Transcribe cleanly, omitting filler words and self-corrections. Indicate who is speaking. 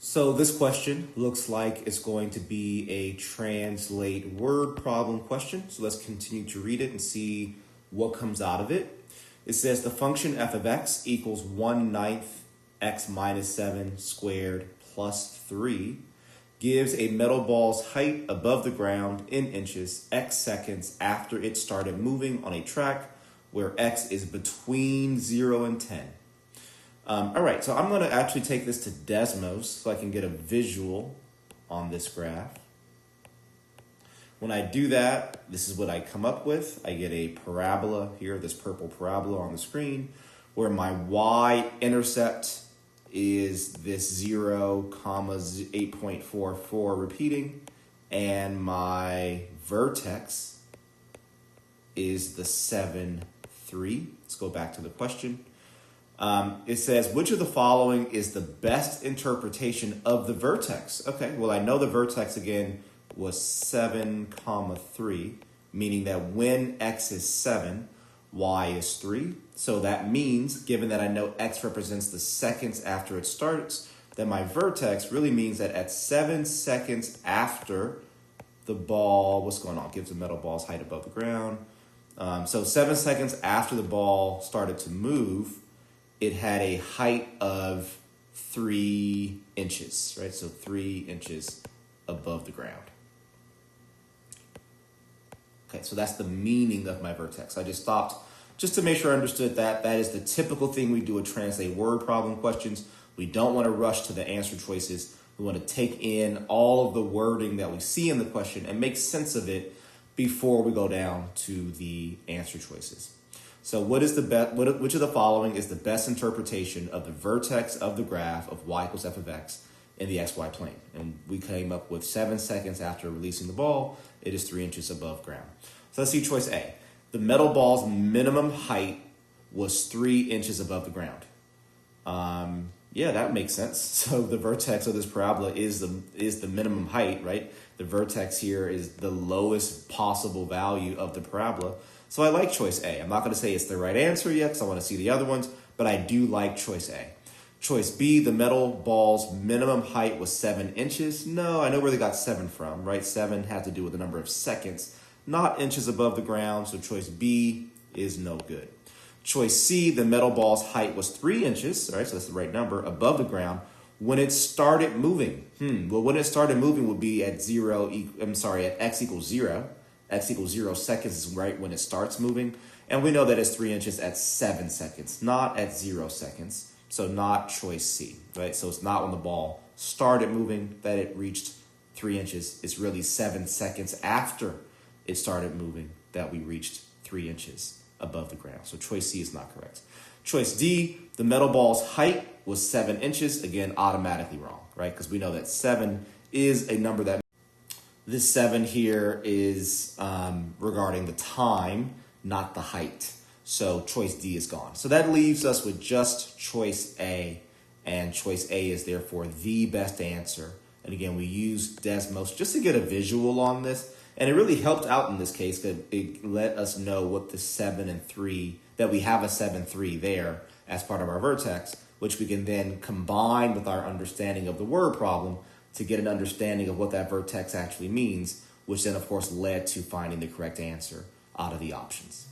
Speaker 1: So this question looks like it's going to be a translate word problem question. So let's continue to read it and see what comes out of it. It says the function f of x equals 1/9 x minus 7 squared plus 3 gives a metal ball's height above the ground in inches x seconds after it started moving on a track where x is between 0 and 10. All right, so I'm going to actually take this to DESMOS so I can get a visual on this graph. When I do that, this is what I come up with. I get a parabola here, this purple parabola on the screen, where my y-intercept is this 0, 8.44 repeating, and my vertex is the 7, 3. Let's go back to the question. It says, which of the following is the best interpretation of the vertex? Okay, well, I know the vertex, again, was 7, 3, meaning that when x is 7, y is 3. So that means, given that I know x represents the seconds after it starts, that my vertex really means that at 7 seconds after the ball, what's going on? Gives the metal ball's height above the ground. So 7 seconds after the ball started to move, it had a height of 3 inches, right? So 3 inches above the ground. Okay, so that's the meaning of my vertex. I just stopped just to make sure I understood that. That is the typical thing we do with translate word problem questions. We don't want to rush to the answer choices. We want to take in all of the wording that we see in the question and make sense of it before we go down to the answer choices. So which of the following is the best interpretation of the vertex of the graph of y equals f of x in the xy plane? And we came up with 7 seconds after releasing the ball, it is 3 inches above ground. So let's see choice A. The metal ball's minimum height was 3 inches above the ground. Yeah, that makes sense. So the vertex of this parabola is the minimum height, right? The vertex here is the lowest possible value of the parabola. So I like choice A. I'm not going to say it's the right answer yet because I want to see the other ones, but I do like choice A. Choice B, the metal ball's minimum height was 7 inches. No, I know where they got 7 from, right? 7 had to do with the number of seconds, not inches above the ground, so choice B is no good. Choice C, the metal ball's height was 3 inches, all right, so that's the right number, above the ground when it started moving. Well, when it started moving would be at x equals 0. X equals 0 seconds is right when it starts moving. And we know that it's 3 inches at 7 seconds, not at 0 seconds. So not choice C, right? So it's not when the ball started moving that it reached 3 inches. It's really 7 seconds after it started moving that we reached 3 inches above the ground. So choice C is not correct. Choice D, the metal ball's height was 7 inches. Again, automatically wrong, right? Because we know that 7 is a number that this 7 here is regarding the time, not the height. So choice D is gone. So that leaves us with just choice A, and choice A is therefore the best answer. And again, we use DESMOS just to get a visual on this. And it really helped out in this case because it let us know what the 7 and 3, that we have a 7, 3 there as part of our vertex, which we can then combine with our understanding of the word problem to get an understanding of what that vertex actually means, which then, of course, led to finding the correct answer out of the options.